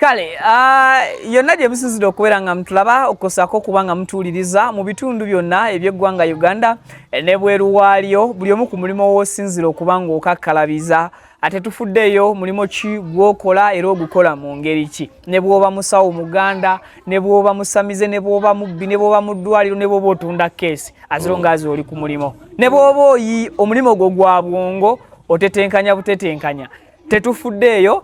Kale yonna gye musinzidde okubeera nga mutulaba okosako kuba nga mutuwuliriza mu bitundu byonna eby'eggwanga Uganda ne bweru waalyo buli omu ku mulimo w'osinzira okuba nga okakkalabiza ate tufuddeyo mulimo ki gw'okola era ogukola mu ngeri ki ne bw'oba musawo muganda ne bw'oba musamize ne bw'oba mubbi ne bw'oba mu ddwaliro ne bw'oba otunda keesi azirongaazi oli ku mulimo ne bw'oba oyi omulimo gwo gwa bwongo otetenkanya butetenkanya tetufuddeyo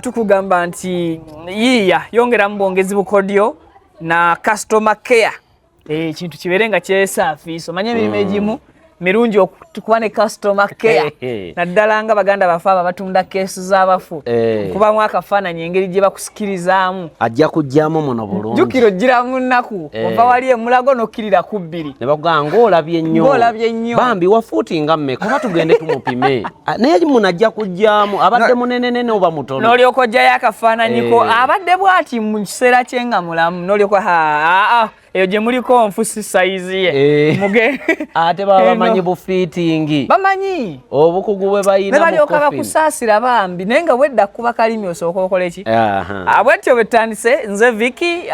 tukugamba nti yiya yongeramu bwongezi bukodyo na customer care ekintu kibeere nga kyesaafiisa omanye emirimu egimu mirungi okuba ne customer care naddala nga baganda bafe abo batunda keesi z'abafu kubamu akafaananyi engeri gye bakusikirizaamu ajja kujjamu muno bulungi jjukira ojjira mu nnaku ova wali emulago n'okkirira ku bbiri ne bagamba ng'olabye nnyo bambi wafuutinga mmeka oba tugende tumupime naye muno ajja kujjamu abadde munenenene oba mutono n'olyoka ojjayo akafaananyiko abadde bw'ati mu kiseera kye nga mulamu n'olyoka eyo gye muliko nfusi sayizi ye ate baba bamanyi bufiitingi bamanyi obukugu bwe bayina ne balyoka bakusaasira bambi naye nga wedda kuba kalimi osooka okola eki bwetyo bwe tutandise nze Vicky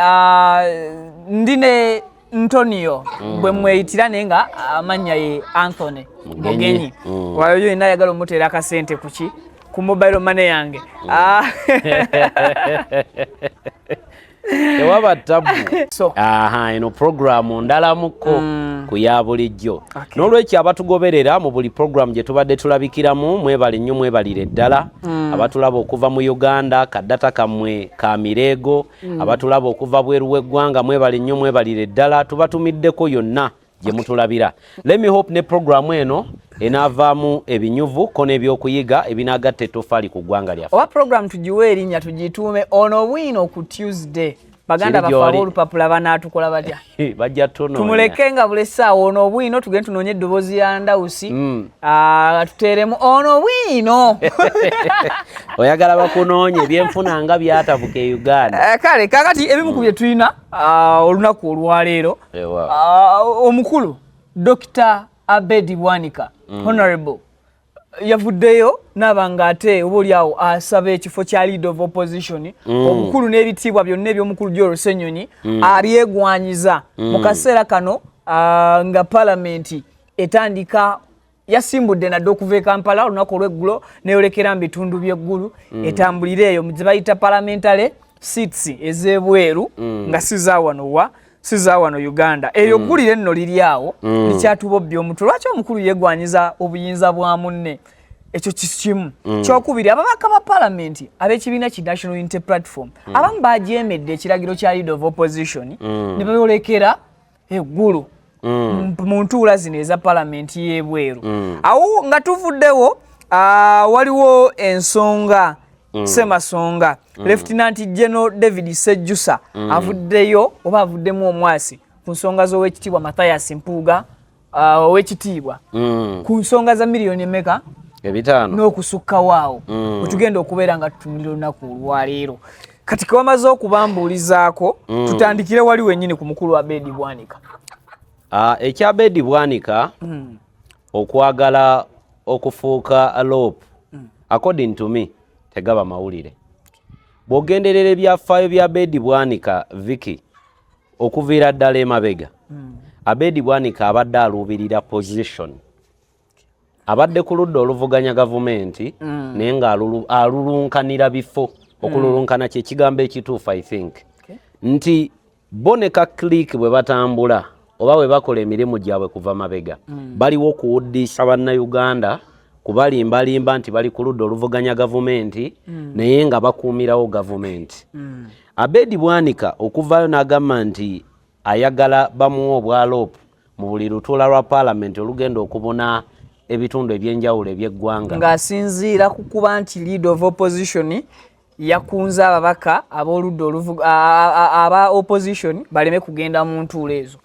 ndine Antonio bwe mweyitira naye nga amannya ye Anthony Mugenyi wayo yonna ayagala omuteera akasente kuki ku mobile money yange tewaba tabu eno programu ndalamuko ku ya bulijjo n'olwekyo abatugoberera mu buli programu gye tubadde tulabikiramu mwebale nnyo mwebalire ddala abatulaba okuva mu Uganda kaddata kammwe ka Mireego abatulaba okuva bweru w'eggwanga mwebale nnyo mwebalire ddala tubatumiddeko yonna gye mutulabira. Let me hope ne programu eno enaavaamu ebinyuvu ko n'ebyokuyiga ebinaagatta ettofaali ku ggwanga lyaffe. Oba programu tugiwe erinnya tugituume ono bwino ku Tuesday. Baganda bafe olupapula banaatukola batya? Bajja tunoonya. Tumuleke nga buli ssaawa ono bwino tugende tunoonye eddoboozi ya Ndawusi. Tuteeremu ono bwino. Oyagala bakunoonye ebyenfuna nga byatabuka e Uganda. Kale kaakati ebimu ku bye tulina olunaku olwaleero omukulu Dr. Abedi Bwanika Honorable yavuddeyo nabanga ate obuliawo asaba ekifo kya leader of opposition obukulu n'ebitiibwa byonna eby'omukulu Joel Ssenyonyi abyegwanyiza mu kaseera kano nga palamenti etandika yasimbudde nadde okuva e Kampala olunaku olw'eggulo neeyolekera mu bitundu by'eggulu etambulire eyo mu gye bayita parliamentary seats ez'ebweru nga siza wano Uganda eyo ggulire nno liri awo likyatubobya omutwe lwaki omukulu yeegwanyiza obuyinza bwa munne ekyo kimu kyokubiri ababaka ba palamenti ab'ekibiina ki National Unity Platform abamu bajeemedde ekiragiro kya leader of opposition ne bayolekera eggulu mu ntuula zino eza palamenti y'ebweru awo nga tuvuddewo waliwo ensonga Semasonga Lieutenant General David Sejjusa avuddeyo oba avuddemu omwasi ku nsonga z'owekitiibwa Mathias Mpuuga owekitiibwa ku nsonga za miliyoni emeka 5 n'okusukka waawo wetugenda okubeera nga tutumira olunaku olwaleero kati ke wamaze okubambuulizaako tutandikire wali wennyini ku mukulu wa Abedi Bwanika. Ekya Abedi Bwanika okwagala okufuuka alope according to me tegaba mawulire bw'ogenderera ebyafaayo bya Abedi Bwanika Vicky okuviira ddala emabega Abedi Bwanika abadde aluubirira position abadde ku ludda oluvuganya gavumenti naye nga alulunkanira bifo okululunkana kye kigambo ekituufu I think nti boneka click bwe batambula oba bwe bakola emirimu gyabwe kuva mabega baliwo okuwuddisa bannayuganda kubalimbalimba nti bali ku ludda oluvuganya gavumenti naye nga bakuumirawo gavumenti. Abedi Bwanika okuvaayo n'agamba nti ayagala bamuwa obwalopu mu buli lutuula lwa palamenti olugenda okubona ebitundu ebyenjawulo eby'eggwanga ng'asinziira ku kuba nti leader of opposition yakunze ababaka ab'oludda aba opposition baleme kugenda mu ntuula ezo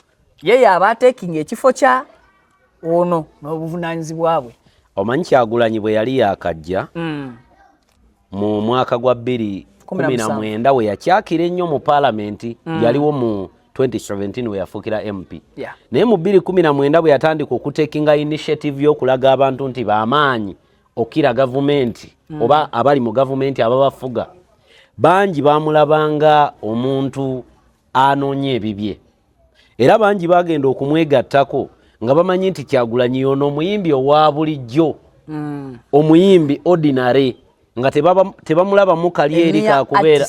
ye aba ateekinga ekifo kya ono n'obuvunaanyizibwa bwe. Omanyi Kyagulanyi bwe yali yakajja mu mwaka gwa 2019 we yakyakira ennyo mu palamenti yaliwo mu 2017 we yafuukira MP naye mu 2019 bwe yatandika okutekinga initiative y'okulaga abantu nti b'amaanyi okira gavumenti oba abali mu gavumenti ababafuga bangi bamulabanga omuntu anonye ebibye era bangi bagenda okumwegattako nga bamanyi nti Kyagulanyi yono omuyimbi owa bulijjo omuyimbi ordinary nga tebamulabamu kali eri ka kubeera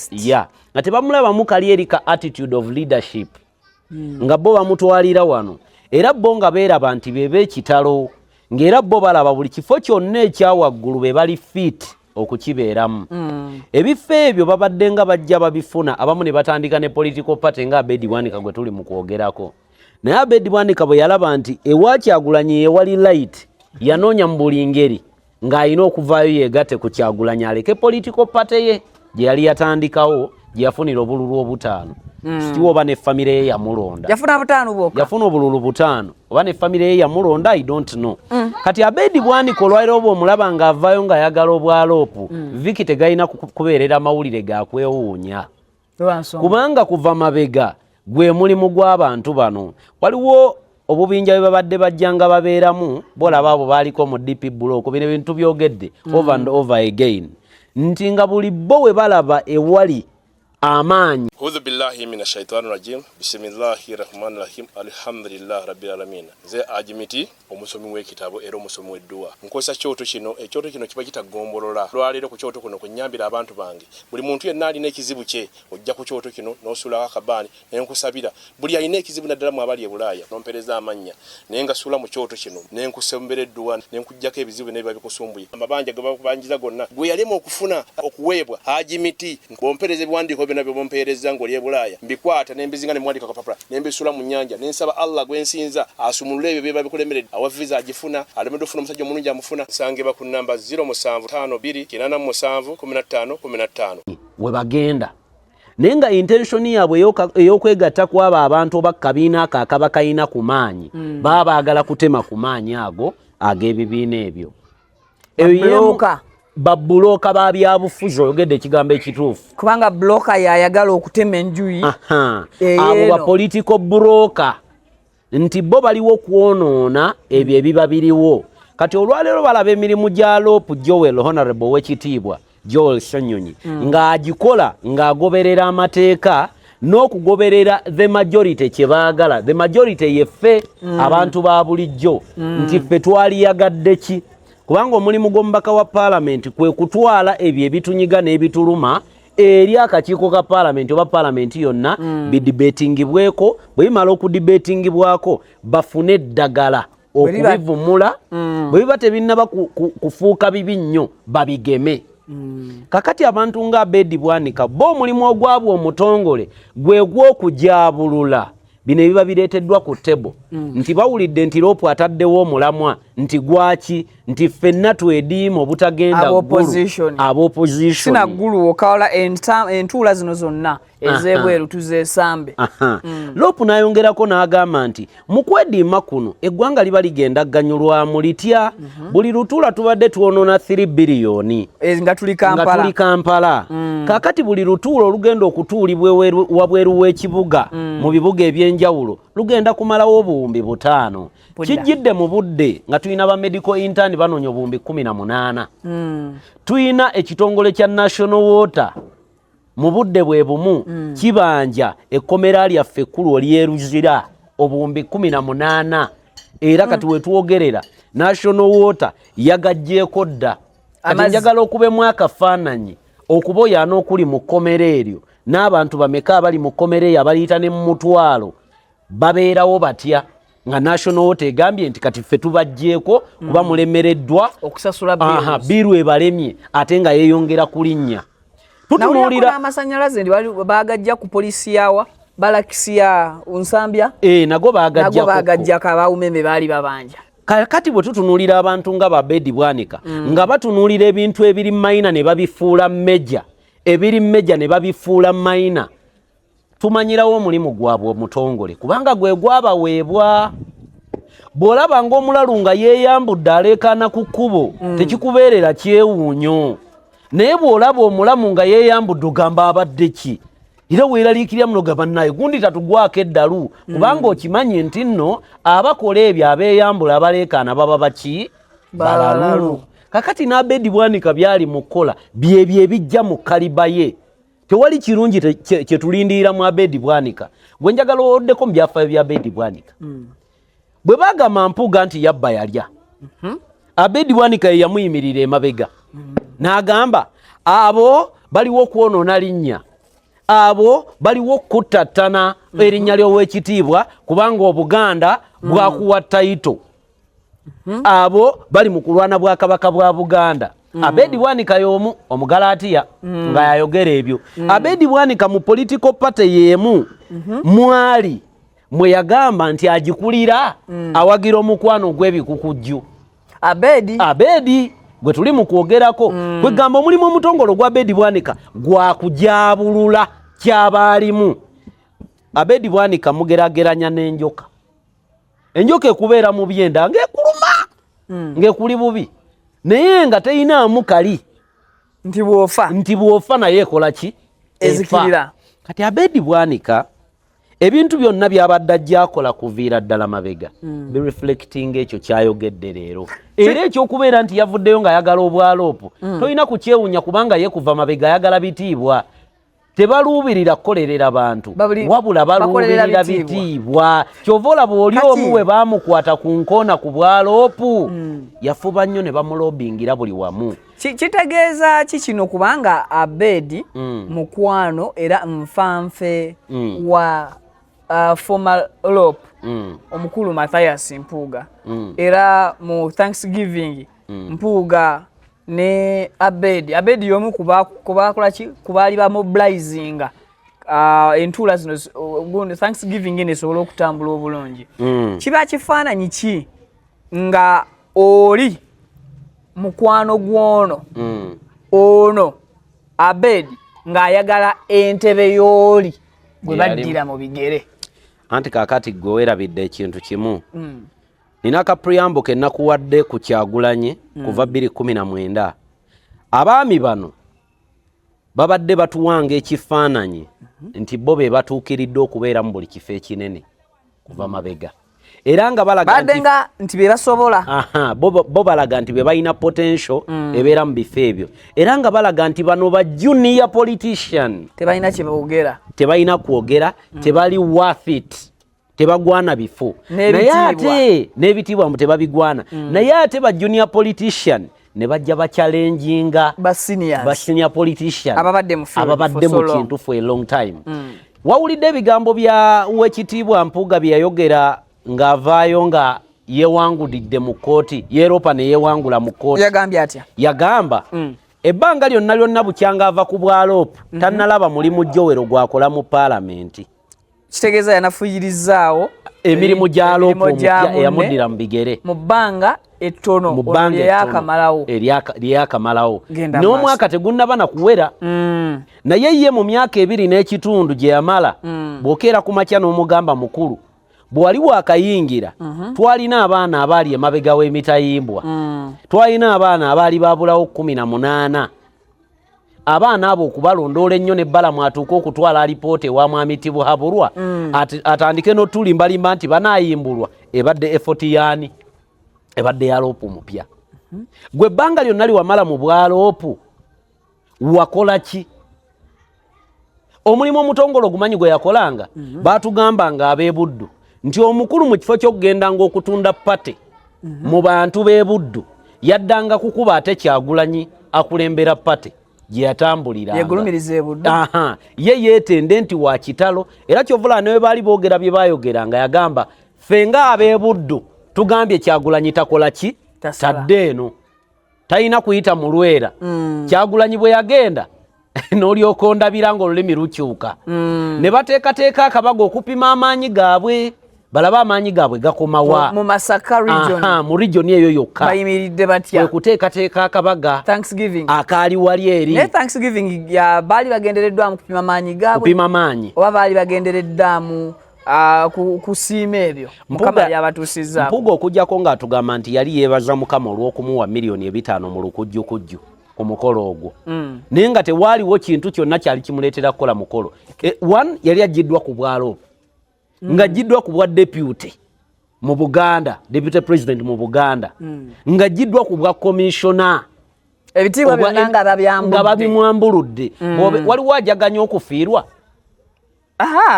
nga tebamulabamu kali eri ka attitude of leadership nga bo bamutwalira wano era bo nga beeraba nti bebe ekitalo ng'era bo balaba buli kifo kyonna ekyawaggulu be bali fit okukibeeramu ebifo ebyo babadde nga bajja babifuna abamu ne batandika ne political party nga Abedi Bwanika gwe tuli mu kwogerako naye Abedi Bwanika bwe yalaba nti ewa Kyagulanyi ewali light yanoonya mu buli ngeri ng'alina okuvaayo yeegatte ku Kyagulanyi aleke political party ye gye yali yatandikawo gye yafunira obululu obutaano kitiwa oba ne famire ye yamulonda yafuna obululu butaano oba ne famire ye yamulonda I don't know kati Abedi Bwanika olwaliro oba omulaba ng'avaayo ng'ayagala obwaloopu Viki tegalina kubeerera mawulire gakwewuunya kubanga kuva mabega gwe mulimu gw'abantu bano waliwo obubinja bwe babadde bajjanga babeeramu bolaba abo baaliko mu DP block bino ebintu byogedde over and over again nti nga buli bo we balaba ewali amaanyi A'udhu billahi minash shaitani rajim bismillahir rahmanir rahim alhamdulillah rabbil alamin ze ajimiti omusomi w'ekitabo era omusomi w'edduwa nkosa kyoto kino ekyoto kino kiba kitagombolola lwaliro ku kyoto kuno kunyambira abantu bange buli muntu yenna alina ekizibu kye ojja ku kyoto kino n'osula akabani nenkusabira buli alina ekizibu naddala mu abali e Bulaaya nompereza amanya nenga sula mu kyoto kino nenkusembera edduwa nenkujjako ebizibu n'ebiba bikusumbuye amabanja gabanjiza gonna gwe yalema okufuna okuweebwa ajimiti bompereze biwandiiko byonna byo bompereza ngoli e Bulaaya mbikwata nembizinga ne mwandika kapapula nembisula mu nyanja nensaba Allah gwensinza asumulule ebyo bye babikulemeredde awa visa agifuna alemedo funa omusajja omulungi amufuna sangeba ku namba 0752871515 we bagenda nenga intention yabwe ey'okwegatta kwaba abantu bakabiina akaba kayina ku maanyi baba baagala kutema ku maanyi ago ag'ebibiina ebyo babulooka ba byabufuzi oyogedde ekigambo ekituufu kubanga bulooka yayagala okutema enjuyi abo ba political broker nti bo baliwo kwonoona ebyo ebiba biriwo kati olwaleero balaba emirimu gya Lopu Joel Honorable w'ekitiibwa Joel Ssenyonyi ng'agikola ng'agoberera amateeka n'okugoberera the majority kye baagala the majority yeffe abantu ba bulijjo nti ffe twaliyagadde ki kubanga omulimu gw'omubaka wa parliament kwe kutwala ebyo ebitunyiga n'ebituluma eri akakiiko ka parliament oba parliament yonna bidibetingibweko bwe bimala okudibetingibwako bafune eddagala okubivumula bwe biba tebinnaba kufuuka bibi nnyo babigeme kakati abantu nga Abedi Bwanika bo omulimu ogwabwe omutongole gwe gw'okujaabulula bino ebiba bireeteddwa ku tebo nti bawulidde nti Lopu ataddewo omulamwa nti gwaki nti ffenna twediima obutagenda ab'opposition sina ggulu okawala entuula zino zonna ez'ebweru tuzeesambe Lopu n'ayongerako n'agamba nti mu kwediima kuno eggwanga liba ligenda gganyulwamu litya buli lutuula tubadde twonoona 3 biliyoni nga tuli Kampala kakati buli lutuula olugenda okutuulibwa wabweru w'ekibuga mu bibuga eby'enjawulo lugenda kumalawo obuwumbi 5 kijjidde mu budde nga tulina ba medical intern banoonya obuwumbi 18 tulina ekitongole kya National Water mu budde bwe bumu kibanja ekkomera lyaffe ekkulu olyeruzira obuwumbi 18 era kati wetwogerera National Water yagajjeeko dda kati njagala okubemu akafaananyi okuboyaana okuli mu kkomera eryo n'abantu bameka abali mu kkomera eyo abaliyita ne mu mutwalo babeerawo batya nga National Water egambye nti kati ffe tubajjeeko kuba mulemereddwa okusasula biru ebalemye ate nga yeeyongera kulinnya tutunuulira amasanyalaze ndi baagajja ku polisi yawa balakisi ya Unsambya nago baagajja kabawumeme baali babanja kati bwe tutunuulira abantu nga Abedi Bwanika nga batunuulira ebintu ebiri mayina ne babifuula meja ebiri meja ne babifuula mayina tumanyirawo omulimu gwabwe omutongole kubanga gwe gwabaweebwa bw'olaba ng'omulalu nga yeeyambudde aleekaana ku kkubo tekikubeerera kyewuunyo naye bw'olaba omulamu nga yeeyambudde ogamba abadde ki era weeraliikirira muno gabannaye gundi tatugwako eddalu kubanga okimanyi nti nno abakola ebyo abeeyambula abaleekaana baba baki balalu kakati n'Abedi Bwanika byali mu kkola byebyo ebijja mu kaliba ye tewali kirungi kye tulindirira mu Abedi Bwanika gwe njagala oddeko mu byafaayo bya Abedi Bwanika bwe bagamba Mpuuga nti yabba yalya Abedi Bwanika ye yamuyimirira emabega n'agamba abo baliwo okwonoona linnya abo baliwo okkuttattana erinnya ly'owekitiibwa kubanga Obuganda bwakuwa tayito abo bali mu kulwana Bwakabaka bwa Buganda Abedi Bwanika y'omu Omugalaatiya nga yayogera ebyo Abedi Bwanika mu political party y'emu mwali mwe yagamba nti agikulira awagira omukwano gw'ebikukujju Abedi gwe tuli mu kwogerako kwegamba omulimu omutongolo gwa Abedi Bwanika gwakujabulula kyabaalimu Abedi Bwanika mugerageranya n'enjoka enjoka ekubeera mu byenda ng'ekuluma ng'ekuli bubi naye nga teyinaamu kali nti bw'ofa naye ekola ki ezikirira kati Abedi Bwanika ebintu byonna byabadde ajjakola kuviira ddala mabega bireflecting ekyo kyayogedde leero era ekyokubeera nti yavuddeyo ng'ayagala obwaloopu tolina kukyewunya kubanga ye kuva mabega ayagala bitiibwa tebaluubirira kukolerera bantu wabula baluubirira bitiibwa kyova olaba oli omu we baamukwata ku nkoona ku bwaloopu yafuba nnyo ne bamulobingira buli wamu kitegeeza ki kino kubanga Abedi mukwano era nfanfe wa former LOP omukulu Mathias Mpuuga era mu Thanksgiving Mpuuga ne Abedi yomu kubakola ki kubali ba mobilizinga entuula zino gundi Thanksgiving esobola okutambula obulungi kiba kifaananyi ki nga oli mukwano gwono ono Abedi ng'ayagala entebe y'oli gwe baddira mu bigere anti kaakati gwe weerabidde ekintu kimu nina akapriyambo ke nakuwadde ku Kyagulanyi kuva 2019 abaami bano babadde batuwanga ekifaananyi nti bo be batuukiridde okubeera mu buli kifo ekinene kuva mabega era nga balaga nti be basobola bo balaga nti be balina potential ebeera mu bifo ebyo era nga balaga nti bano ba junior politician tebalina kye boogera tebalina kwogera tebali worth it tebagwana bifo naye ate n'ebitiibwa mu tebabigwana naye ate ba junior politician ne bajja bachallenginga ba senior politician ababadde mu kintu for a long time wawulidde ebigambo bya Uwekitiibwa Mpuuga bye yayogera ng'avaayo nga yeewangulidde mu kkooti Yeropa ne yeewangula mu kkooti yagambye atya yagamba ebbanga lyonna bukyanga ava ku bwaloopu tannalaba mulimu Jowero gwakola mu paalamenti kitegeeza yanafuyirizaawo emirimu gya loopu eyamuddira mu bigere mu bbanga ettono eryakamalawo n'omwaka tegunnaba na kuwera naye ye mu myaka 2 n'ekitundu gye yamala bw'okeera ku makya n'omugamba mukulu bwe wali waakayingira twalina abaana abaali emabega w'emitayimbwa twalina abaana abaali baabulawo 18 abaana abo okubalondoola ennyo n'ebbala mwatuuka okutwala alipoota ewa mwami Tibuhaburwa atandike n'otulimbalimba nti banaayimbulwa ebadde effort yaani ebadde ya loopu mupya gwe ebbanga lyonna liwamala mu bwaloopu wakola ki omulimu omutongole ogumanyi gwe yakolanga baatugambanga ab'e-Buddu nti omukulu mu kifo ky'okugenda ng'okutunda pate mu bantu b'e Buddu yaddanga kukuba ate Kyagulanyi akulembera pate gye yatambuliranga yegulumiriza e Buddu ye yeetende nti wa kitalo era kyovula ne bwe baali boogera bye baayogeranga yagamba ffe nga ab'e Buddu tugambye Kyagulanyi takola ki tadde eno talina kuyita mu Lwera Kyagulanyi bwe yagenda n'olyoka ondabira ng'olulimi lukyuka ne bateekateeka akabaga okupima amaanyi gaabwe balaba amaanyi gaabwe gakomawa mu Masaka region mu region eyo yokka bayimiridde batya okuteekateeka akabaga Thanksgiving akaali wali eri ne Thanksgiving baali bagendereddwamu kupima amaanyi gaabwe kupima amaanyi oba baali bagendereddamu kusiima ebyo Mukama yabatuusizza Mpuuga okujjako ng'atugamba nti yali yeebaza Mukama olw'okumuwa $5,000,000 mu lukujjukujju ku mukolo ogwo naye nga tewaaliwo kintu kyonna kyali kimuleetera kukola mukolo one yali aggiddwa ku bwaloopu ng'aggiddwa ku bwa deputy mu Buganda deputy president mu Buganda ng'aggiddwa ku bwa commissioner ebitiibwa byonna nga babimwambuludde waliwo ajaganya okufiirwa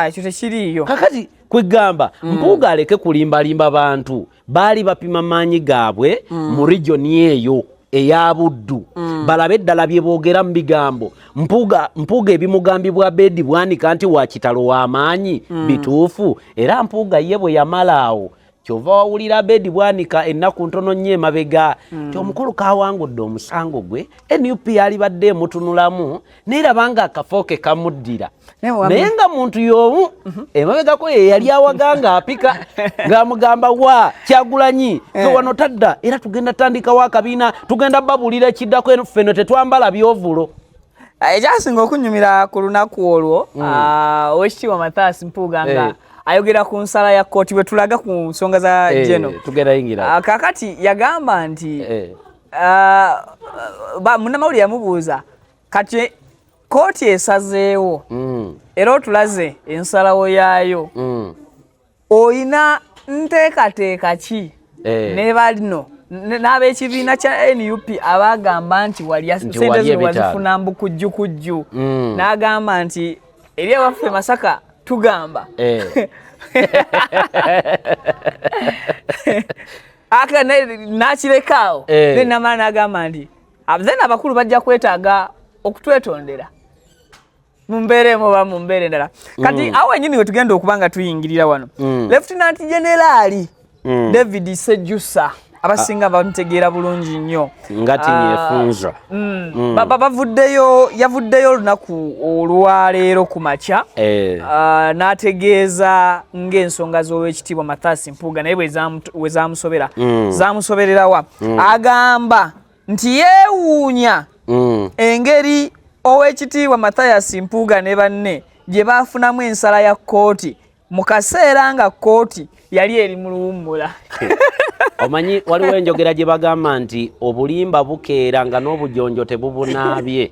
ekyo tekiriiyo kakati kwegamba Mpuuga aleke kulimbalimba bantu baali bapima maanyi gaabwe mu regioni eyo eya Buddu balabe eddala bye boogera mu bigambo Mpuuga ebimugambibwa Bedi Bwanika nti wa kitalo w'amaanyi bituufu era Mpuuga ye bwe yamalaawo kyova wawulira Bedi Bwanika ennaku ntono nnyo emabega ti omukulu kaawangudde omusango gwe NUP yali badde emutunulamu neeraba nga akafo ke kamuddira naye nga muntu y'omu emabegako ye yali awaganga apika ng'amugamba wa Kyagulanyi fe wano tadda era tugenda tandikawo akabiina tugenda babuulira ekiddako ffeno tetwambala byovulo ekyasinga okunyumira ku lunaku olwo Oweekitiibwa Mathias Mpuuga nga ayogera ku nsala ya kooti bwe tulaga ku nsonga za jeno kakati yagamba nti munnamawulire yamubuuza kati kooti esazeewo era otulaze ensalawo yaayo oyina nteekateeka ki ne balino n'ab'ekibiina kya NUP abagamba nti sente zino wazifuna mbukujjukujju n'agamba nti eri ewaffe Masaka tugamba nakirekawo namala n'agamba nti then abakulu bajja kwetaaga okutwetondera mu mbeera emu oba mu mbeera endala kati awo wenyini we tugenda okuba nga tuyingirira wano Lieutenant General David Sejjusa abasinga bamutegeera bulungi nnyo ngati yefunza yavuddeyo olunaku olwaleero ku makya n'ategeeza ng'ensonga z'Oweekitiibwa Mathias Mpuuga naye bwe zamusobera zamusobererawa agamba nti yeewuunya engeri Oweekitiibwa Mathias Mpuuga ne banne gye baafunamu ensala ya kooti mu kaseera nga kooti yali eri mu luwummula omanyi waliwo enjogera gye bagamba nti obulimba bukeera nga n'obujonjo tebubunaabye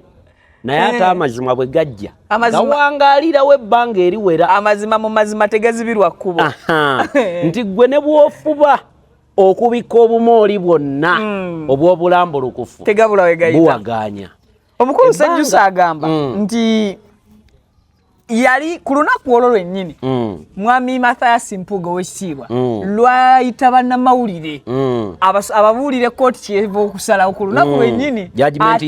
naye ate amazima bwe gajja gawangaalirawo ebbanga eriwera amazima mu mazima tegazibirwa kkubo nti ggwe ne bw'ofuba okubikka obumooli bwonna obw'obulambulukufu tegabula we gayita buwaganya omukulu Sejjusa agamba nti yali ku lunaku olwo lwennyini mwami Mathias Mpuuga Oweekitiibwa lwayita bannamawulire ababuulire kooti kyeva okusalawo ku lunaku lwennyini judgment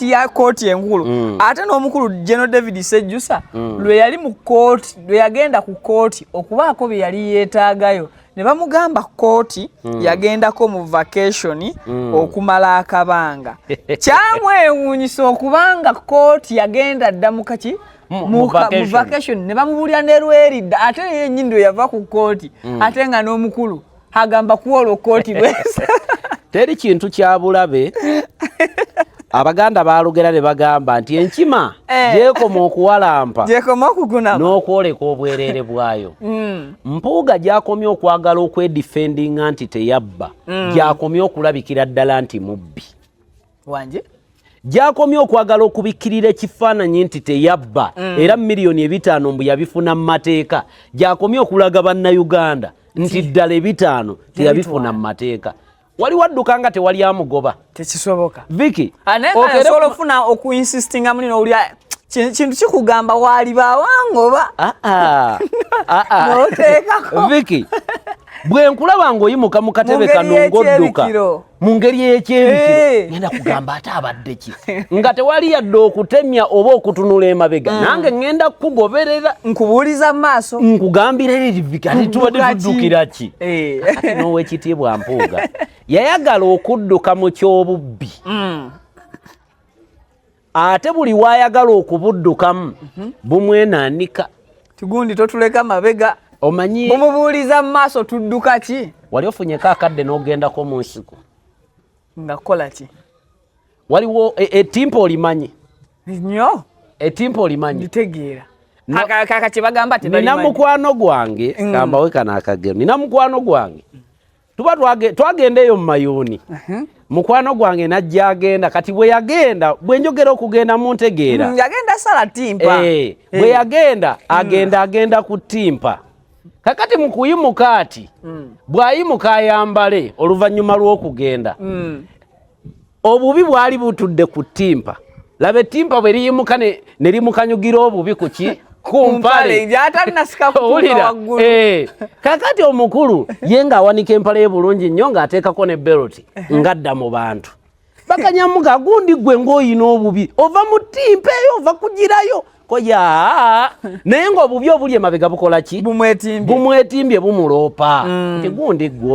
ya kooti enkulu ate n'omukulu General David Sejjusa lwe yali mu kooti lwe yagenda ku kooti okubaako bye yali yeetaagayo ne bamugamba kooti yagendako mu vacation okumala akabanga kyamwewuunyisa okubanga kooti yagenda dda mu kaki mu vacation ne bamubuulira ne lweridda ate yennyini lwe yava ku kooti ate nga n'omukulu agamba kuwola kooti lwesa teri kintu kya bulabe Abaganda baalugera ne bagamba nti enkima gyekoma okuwalampa n'okwoleka obwereere bwayo Mpuuga gyakomye okwagala okwedifendinga nti teyabba gyakomye okulabikira ddala nti mubbi wanje gyakomye okwagala okubikkirira ekifaananyi nti teyabba era miliyoni 5 mbu yabifuna mu mateeka gyakomye okulaga bannayuganda nti ddala 5 teyabifuna mu mateeka waliwo adduka nga tewali amugoba tekisoboka Vicky osobola ofuna okuinsistinga mulino olya kintu kikugamba wali bawangoba noteekako Vicky bwe nkulaba ng'oyimuka mu katebe kano ng'odduka mu ngeri y'ekyebikiro ngenda kugamba ate abadde ki nga tewali yadde okutemya oba okutunula emabega nange ngenda kukugoberera nkubuuliza mu maaso nkugambira eri Vicky ate tubadde tuddukira ki n'Oweekitiibwa Mpuuga yayagala okudduka mu ky'obubbi ate buli waayagala okubuddukamu bumwenaanika tigundi totuleka mabega omanyi bumubuuliza mu maaso tudduka ki wali ofunyeko akadde n'ogendako mu nsiko nga kola ki waliwo etimpa olimanyi nnyo etimpa olimanyi nditegeera kaka kye bagamba nina mukwano gwange gambawe kana akagero nina mukwano gwange tuba twagenda eyo mu mayuuni mukwano gwange najja agenda kati bwe yagenda bwe njogera okugenda mu ntegeera yagenda sala timpa bwe yagenda agenda ku timpa kakati mu kuyimuka ati bw'ayimuka ayambale oluvannyuma lw'okugenda obubi bwali butudde ku ttimpa laba ettimpa bwe liyimuka ne limukanyugira obubi kuki kumpale kakati omukulu ye ng'awanika empale ye bulungi nnyo ng'ateekako ne beloti ngadda mu bantu bakanyamuga gundi gwe ng'oyina obubi ova mu ttimpa eyo ova kugirayo koya naye ng'obubi obuli emabega bukola ki bumwetimbye bumuloopa nti gundi gwe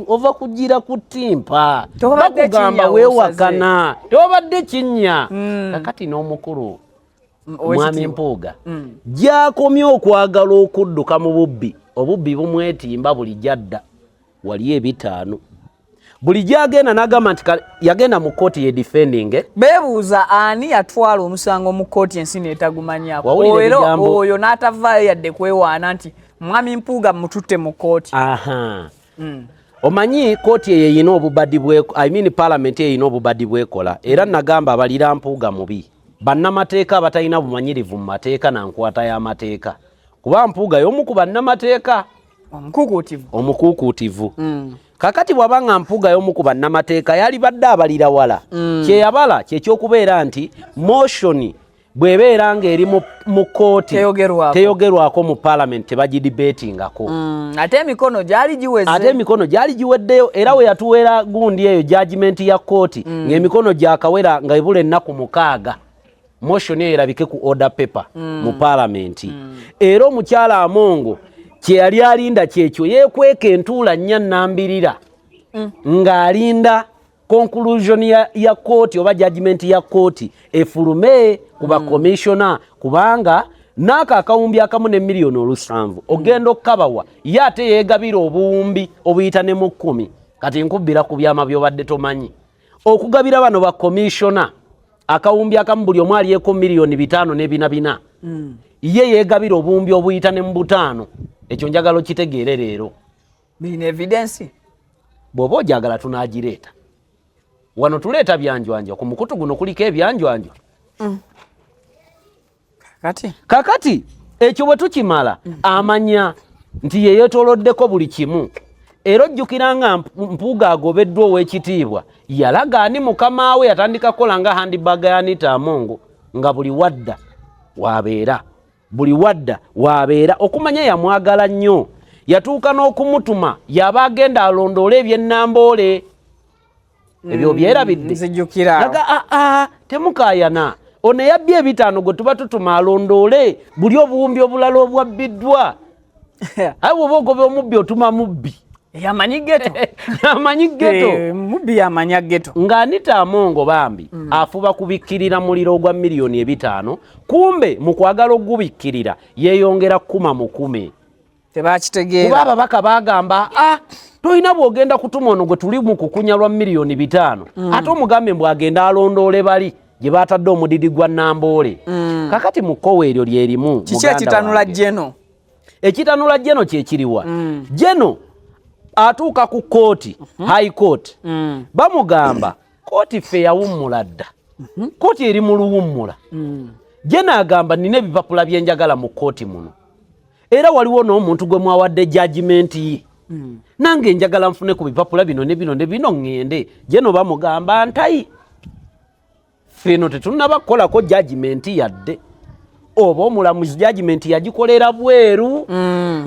ova kugira ku ttimpa bakugamba weewakana tewabadde kinnya kakati n'omukulu mwami Mpuuga gyakomye okwagala okudduka mu bubbi obubbi bumwetimba buli jadda wali ebitaano buli gyagenda n'agamba nti yagenda mu kooti ye defending beebuuza ani yatwala omusango mu kooti ensi neetagumanyako oyo n'atavaayo yadde kwewaana nti mwami Mpuuga mututte mu kooti. Omanyi kooti eyo eyina obubadi parliament eyina obubadi bwekola era nagamba abalira Mpuuga mubi bannamateeka abatalina bumanyirivu mu mateeka na nkwata y'amateeka kuba Mpuuga y'omu ku bannamateeka omukuukuutivu kakati bw'abanga Mpuuga y'omu ku bannamateeka yali badde abalira wala kyeyabala kyekyokubeera nti motion bw'ebeera ng'eri mu kooti teyogerwako mu parliament tebagidebatingako ate emikono gyali giweddeyo era we yatuweera gundi eyo judgment ya kooti ng'emikono gyakawera nga ebula ennaku 6 motion eyo erabike ku order paper mu parliament era omukyala Amongo kye yali alinda kyekyo yeekweka entuula nnya nnambirira ng'alinda conclusion ya kooti oba judgment ya kooti efulume kuba commissioner kubanga n'aka akawumbi akamu ne miliyoni 700 ogenda okukabawa ye ate yeegabira obuwumbi obuyita ne mu 10 kati nkubbira ku byama by'obadde tomanyi okugabira bano ba commissioner akawumbi akamu buli omu aliyeko miliyoni 5 ne 4 ye yeegabira obuwumbi obuyita ne mu 5 ekyo njagala okitegeere leero birina evidence bw'oba ojagala tunaagireeta wano tuleeta byanjwanja ku mukutu guno kuliko ebyanjwanja kakati ekyo bwe tukimala amanya nti yeyeetooloddeko buli kimu era ojjukira nga Mpuuga agobeddwa ow'ekitiibwa yalaga ani mukama we yatandika kukola nga handibag ya Anita Amongo nga buli wadda wabeera okumanya yamwagala nnyo yatuuka n'okumutuma yaba agenda alondoola ebyennamboole ebyo byerabidde temukayana ono yabbye ebitaano gwe tuba tutuma alondoole buli obuwumbi obulala obwabbiddwa aye bwoba ogobe omubbi otuma mubbi yamanyi geto nga Anita Amongo bambi afuba kubikkirira muliro ogwa miliyoni 5 kumbe mu kwagala ogubikkirira yeeyongera 10 mu 10 tebakitegeera kuba ababaka bagamba toyina bw'ogenda kutuma ono gwe tuli mu kukunya lwa miliyoni 5 ate omugambe mbw agenda alondoole bali gye baatadde omudidi gwa Namboole kakati mu kkowe eryo lyerimu kiki ekitanula jeno ekitanula jeno kyekiriwa jeno atuuka ku kooti high court bamugamba kooti ffe yawummula dda kooti eri mu luwummula jeno agamba nina ebipapula bye njagala mu kooti muno era waliwo n'omuntu gwe mwawadde judgment ye nange njagala nfune ku bipapula bino ne bino ne bino ŋŋende jeno bamugamba ntayi feno tetunaba kukolako judgment yadde oba omulamuzi judgment yagikolera bweru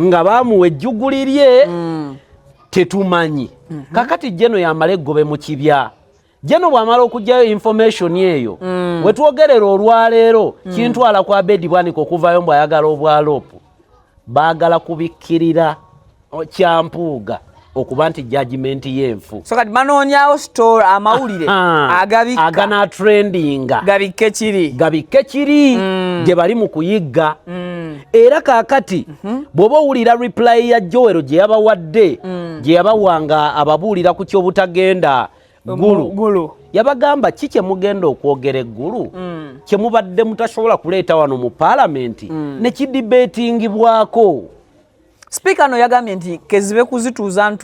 nga baamuwa ejjuguli lye tetumanyi kakati jeno yamala eggobe mu kibya jeno bw'amala okugyayo information eyo wetwogerera olwaleero kintwala kwa Abedi Bwanika okuvayo mbw ayagala obwaloopu baagala kubikkirira kya Mpuuga okuba nti judgment y'enfu so kati banoonyawo store amawulire agabikka agana trendinga gabikke kiri gye bali mu kuyigga era kaakati bw'oba owulira reply ya Joel gye yabawadde gye yabawanga ababuulira ku kyobutagenda gulu yabagamba ki kye mugenda okwogera eggulu kye mubadde mutasobola kuleeta wano mu paalamenti ne kidibetingibwako. Speaker no yagambye nti kezibe kuzituuza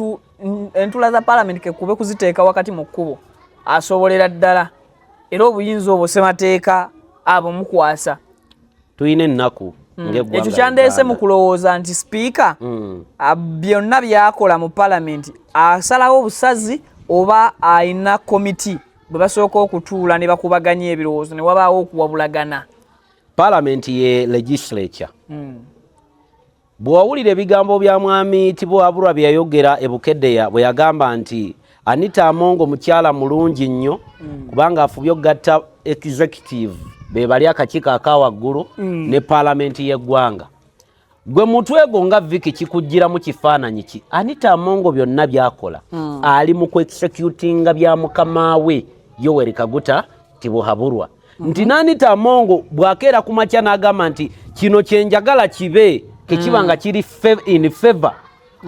entula za parliament kekube kuziteeka wakati mu kkubo asobolera ddala era obuyinza obwo ssemateeka abo mukwasa tuyina ennaku ng'eggwanga ekyo kyandeese mu kulowooza nti speaker byonna byakola mu parliament asalawo obusazi oba ayina komiti bwe basooka okutuula ne bakubaganya ebirowoozo ne wabaawo okuwabulagana. Parliament ye legislature. Bw'owulira ebigambo bya mwami Tibwabulwa bye yayogera e Bukeddeya bwe yagamba nti Anita Amongo mukyala mulungi nnyo kubanga afubye okugatta executive be bali akakiiko akawaggulu ne Parliament y'eggwanga. Gwe mutwego nga Vicky kikujjiramu kifaananyi ki? Anita Amongo byonna byakola ali mu ku-executinga bya mukama we Yoweri Kaguta Tibwabulwa. Nti Anita Amongo bwakeera ku makya n'agamba nti kino kye njagala kibe kekibanga kiri in favor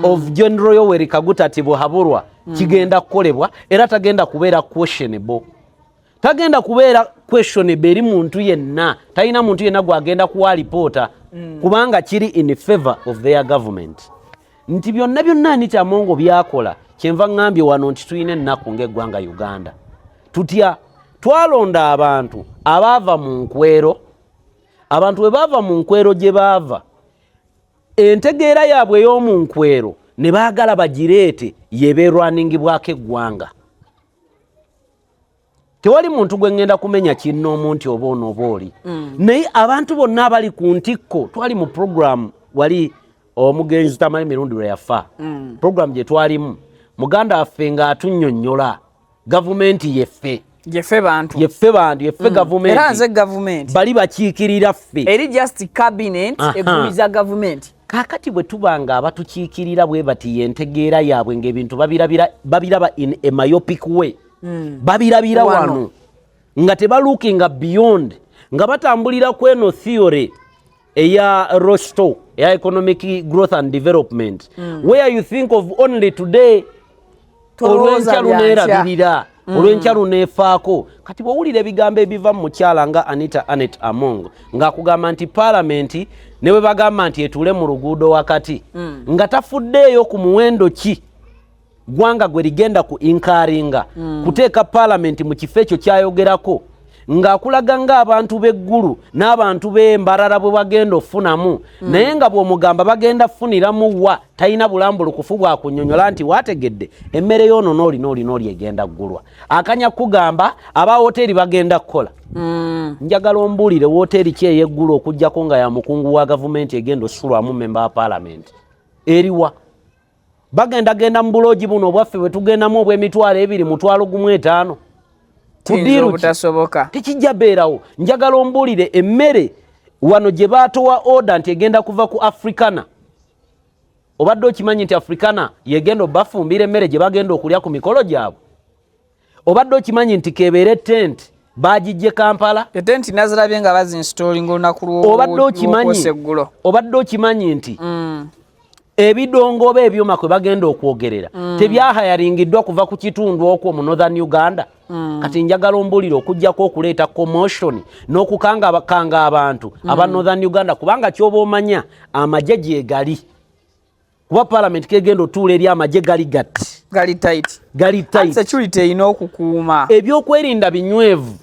of General Yoweri Kaguta Tibwabulwa kigenda kukolebwa era tagenda kubeera questionable. Tagenda kubeera questionable eri muntu yenna, talina muntu yenna gwagenda kuwa lipoota kubanga kiri in favor of their government. Nti byonna Anita Amongo byakola kyenva ngambye wano nti tulina ennaku ng'eggwanga Uganda. Tutya twalonda abantu abaava mu nkwero, abantu bwe baava mu nkwero gye baava entegeera yaabwe y'omu nkwero ne baagala bagireete yebeerwaningibwako eggwanga. Tewali muntu gwe ngenda kumenya kinnoomu nti oba onooba oli. Naye abantu bonna abali ku ntikko twali mu program wali omugenzi tamanyi mirundi lwe yafa. Program gye twalimu muganda waffe ng'atunnyonnyola gavumenti yeffe. Yeffe bantu gavumenti. Era nze gavumenti. Bali bakiikirira ffe. Eri just cabinet eguliza gavumenti. Kakati bwe tubanga abatukiikirira bwe bati yentegeera yaabwe ng'ebintu babiraba in a myopic way. Babirabira wano nga tebalookinga beyond nga batambulira kweno theory eya Rostow eya economic growth and development where you think of only today olw'enkya luneerabirira olw'enkya luneefaako. Kati bw'owulira ebigambo ebiva mu mukyala nga Anita Amongo ng'akugamba nti Parliament ne bwe bagamba nti etuule mu luguudo wakati nga tafuddeeyo ku muwendo ki gwanga gwe ligenda ku inkaringa kuteeka Parliament mu kifo ekyo kyayogerako ng'akulaga ng'abantu b'eggulu n'abantu b'embalala bwe bagenda ofunamu naye nga bw'omugamba bagenda funiramu wa talina bulambulukufu bwa kunnyonnyola nti waategedde emmere y'ono n'oli egenda ggulwa. Akanya kugamba aba woteeri bagenda kukola. Njagala ombuulire woteeri ki ey'eggulu okuggyako nga ya mukungu wa gavumenti egenda osulwamu memba wa Parliament eriwa? Bagenda mu buloogi buno obwaffe bwe tugendamu obw'emitwalo 2,500 kudiru butasoboka tekijja beerawo. Njagala ombuulire emmere wano gye baatowa order nti egenda kuva ku Africana. Obadde okimanyi nti Africana yegenda obafumbira emmere gye bagenda okulya ku mikolo gyabwe? Obadde okimanyi nti kebeere tent bagijje Kampala? Tent nazirabye nga bazinstalling olunaku lw'okwoseggulo. Obadde okimanyi nti ebidongo oba ebyuma kwe bagenda okwogerera tebyahayaringiddwa kuva ku kitundu okwo mu Northern Uganda. Kati njagala ombuulire okujjako okuleeta commotion n'okukanga abantu aba Northern Uganda kubanga kyoba omanya amagye gyegali kuba Parliament kegenda otuula eri amagye gali tight. Security erina okukuuma ebyokwerinda binywevu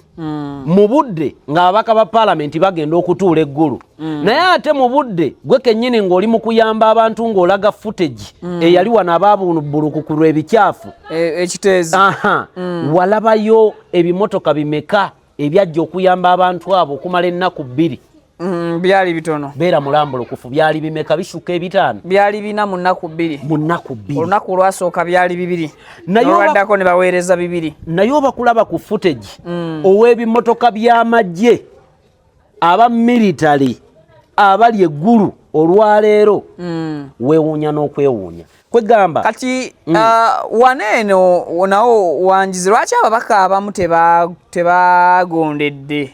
mu budde ng'ababaka ba Parliament bagenda okutuula eggulu. Naye ate mu budde gwe kennyini ng'oli mu kuyamba abantu ng'olaga footage eyali wano abaabulukukulwa ebikyafu ekiteezi. Walabayo ebimotoka bimeka ebyajja okuyamba abantu abo okumala ennaku 2? Byali bitono. Beera mulambulukufu byali bimeka bisuka 5? Byali 4 mu nnaku 2. Olunaku olwasooka byali 2. N'olwaddako ne baweereza 2. Naye oba kulaba ku footage ow'ebimotoka by'amagye aba military abali eggulu olwaleero weewuunya n'okwewuunya. Kwegamba kati waneeno nawo wanjize lwaki ababaka abamu tebagondedde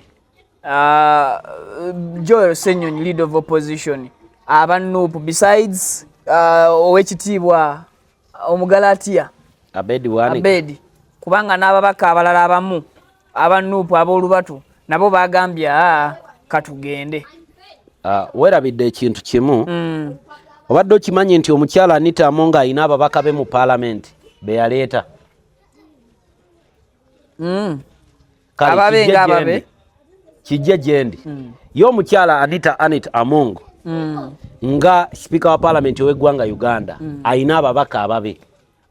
Joel Ssenyonyi, leader of opposition, abanupu besides owekitiibwa Omugalatiya Abedi kubanga n'ababaka abalala abamu abanupu ab'olubatu nabo bagambye katugende. Weerabidde ekintu kimu obadde okimanyi nti omukyala Anita Amongo alina ababaka be mu Parliament be yaleeta ababe ng'ababe kijja gyendi ye omukyala Anita Amongo nga speaker wa Parliament ow'eggwanga Uganda alina ababaka ababe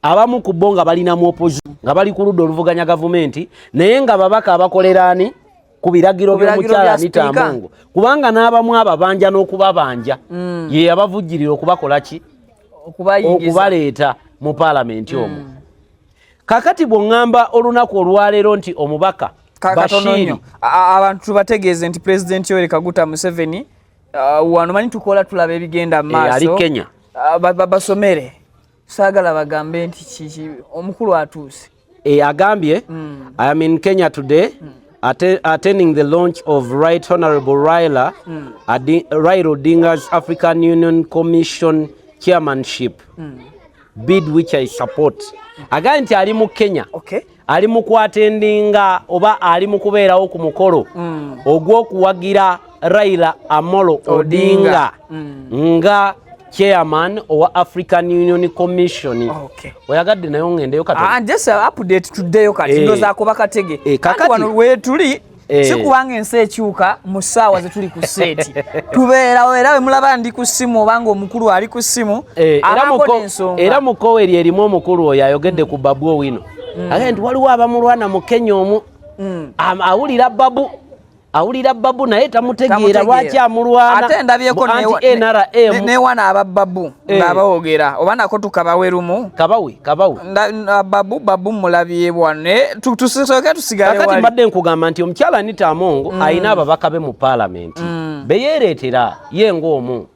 abamu ku bo nga balinamu opposition nga bali ku ludda oluvuganya gavumenti naye nga babaka abakoleraani ku biragiro by'omukyala Anita Among kubanga n'abamu ababanja n'okubabanja ye yabavujjirira okubakola ki okubaleeta mu paalamenti omwo kakati bw'oŋŋamba olunaku olwaleero nti omubaka Bashiri abantu bategeeze nti President Yoweri Kaguta Museveni wano manyi tukola tulaba ebigenda mu maaso ali Kenya basomere saagala bagambe nti kiki omukulu atuuse agambye I am in Kenya today attending the launch of Right Honorable Raila Odinga's African Union Commission chairmanship bid which I support. Agambye nti ali mu Kenya ali mu kwatendinga oba ali mu kubeerawo ku mukolo ogw'okuwagira Raila Amolo Odinga nga chairman owa African Union Commission. Oyagadde nayo ngendeyo kati just update today kati ndoza ko bakatege kati wano we tuli sikubanga ensi ekyuka mu ssaawa ze tuli ku seeti tubeerawo era we mulaba ndi ku ssimu obanga omukulu ali ku ssimu era mukoweri erimu omukulu oyo ayogedde ku Babu Owino agambye nti waliwo abamulwana mu Kenya omwo awulira Babu naye tamutegeera lwaki amulwana ate ndabyeko newana abababu ng'abawoogera oba nako tukabawerumu kabawe babu mulabye bwane tusoke tusigale kati mbadde nkugamba nti omukyala Anita Among ayina ababaka be mu paalamenti beyeereetera ye ng'omu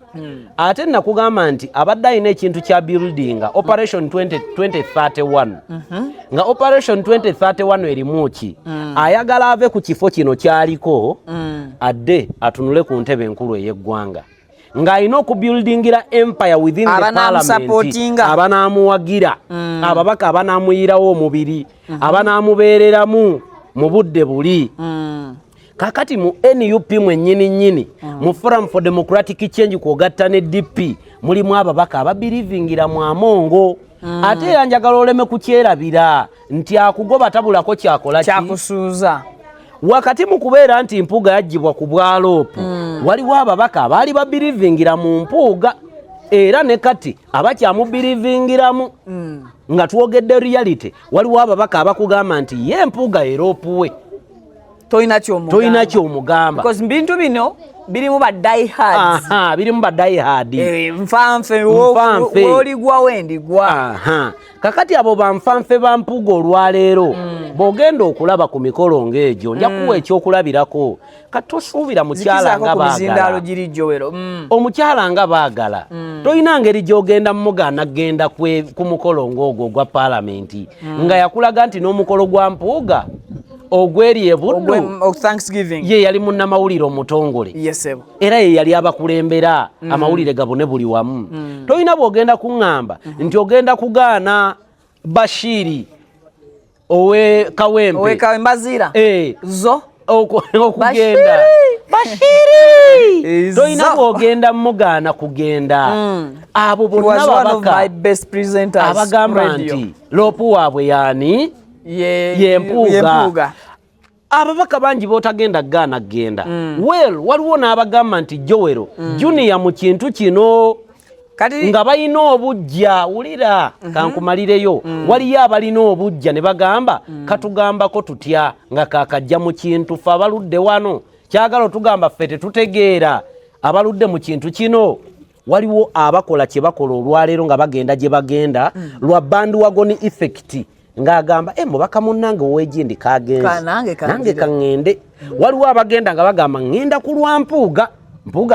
ate nakugamba nti abadde ayina ekintu kya building Operation 2031 nga Operation 2031 erimu ki ayagala ave ku kifo kino kyaliko adde atunule ku ntebe enkulu ey'eggwanga ng'alina okubuildingira empire within the parliament abanaamuwagira ababaka abanaamuyirawo omubiri abanaamubeereramu mu budde buli kakati mu NUP mwennyini mu Forum for Democratic Change kwogatta ne DP mulimu ababaka ababirivingira mu Amongo ate era njagala oleme kukyerabira nti akugoba tabulako kyakola kyakusuuza wakati mu kubeera nti mpuuga yaggyibwa ku bwaloopu waliwo ababaka abaali babirivingira mu mpuuga era ne kati abakyamubirivingiramu nga twogedde reality waliwo ababaka abakugamba nti ye mpuuga eroopuwe toyina kyomugamba because bintu bino birimu ba die hards birimu ba die hard mfanfe woligwa wendigwa kakati abo bamfanfe bampuga olwaleero bogenda okulaba ku mikolo ng'egyo nja kuwa ekyokulabirako kati tosuubira mukyala nga baagala omukyala nga baagala toyina ngeri gy'ogenda mmugaana genda ku mukolo ng'ogwo ogwa paalamenti nga yakulaga nti n'omukolo gwa mpuuga ogweri ebuddu ye yali munnamawulire omutongole era ye yali abakulembera amawulire gabone buli wamu toyina bw'ogenda kuŋŋamba nti ogenda kugaana Bashiri owe Kawempe okugenda Bashiri toyina bw'ogenda mugaana kugenda abo bonna babaka abagamba nti loopu waabwe yaani yempuuga ababaka bangi bootagenda gaana genda waliwo n'abagamba nti Joero Junior mu kintu kino nga balina obujja wulira kankumalireyo waliyo abalina obujja ne bagamba katugambako tutya nga kakajja mu kintu fe abaludde wano kyagala otugamba ffe tetutegeera abaludde mu kintu kino waliwo abakola kye bakola olwaleero nga bagenda gye bagenda lwa bandwagon effect ng'agamba mubaka munnange oweegindi kagenzi nange kaŋŋende waliwo abagenda nga bagamba ŋŋenda ku lwa mpuuga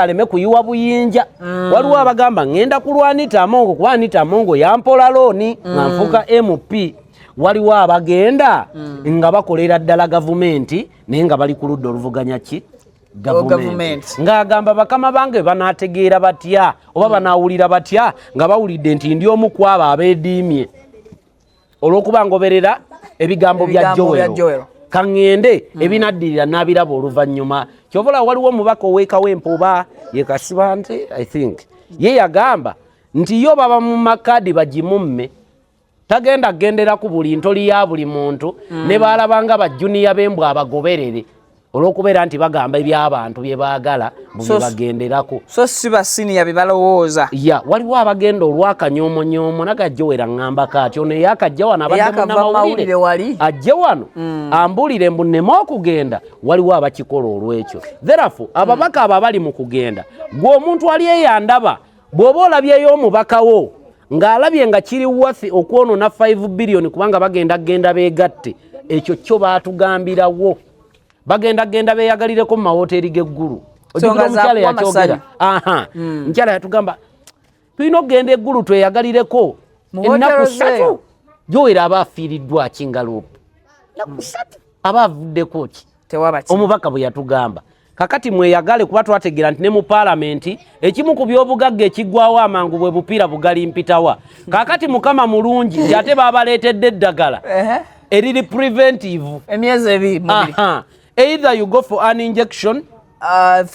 aleme kuyiwa buyinja waliwo abagamba ŋŋenda ku lwa Anita Among kuba Anita Among yampola looni nga nfuuka MP waliwo abagenda nga bakolera ddala gavumenti naye nga bali ku ludda oluvuganya ki gavumenti ng'agamba bakama bange banaategeera batya oba banaawulira batya nga bawulidde nti ndi omu ku abo abeediimye olw'okuba ngoberera ebigambo bya Joero kaŋŋende ebinaddirira n'abiraba oluvannyuma kyobola waliwo omubaka ow'Ekawempe oba ye Kasibante I think ye yagamba nti yo baba mu makadi bagimumme tagenda gendera ku buli ntoli ya buli muntu ne baalabanga bajjuniya b'embwa abagoberere olw'okubeera nti bagamba eby'abantu bye baagala bagenderako so siba senior bibalowooza ya waliwo abagenda olwakanyoomonyomo nagajjowera ngamba kaatyo naye akajja wano abadde munnamawulire wali ajje wano ambulire mbu nneme okugenda waliwo abakikola olwekyo therefore ababaka abo abali mu kugenda gwe omuntu ali eyandaba bw'oba olabyeyo omubakawo ng'alabye nga kiri wathi okwonoona 5 billion kubanga bagenda beegatte ekyo kyo baatugambirawo bagenda beeyagalireko mu mawoteeri g'eggulu omukyala yakyogera mukyala yatugamba tulina okugenda eggulu tweyagalireko ennaku 3 gyowera aba afiiriddwa kingaloopu ennaku 3 aba avuddeko ki omubaka bwe yatugamba kakati mweyagale kuba twategeera nti ne mu paalamenti ekimu ku by'obugagga ekiggwawo amangu bwe bupiira bugali mpitawa kakati mukama mulungi nti ate baabaleetedde eddagala eriri preventive emyezi ebiri either you go for an injection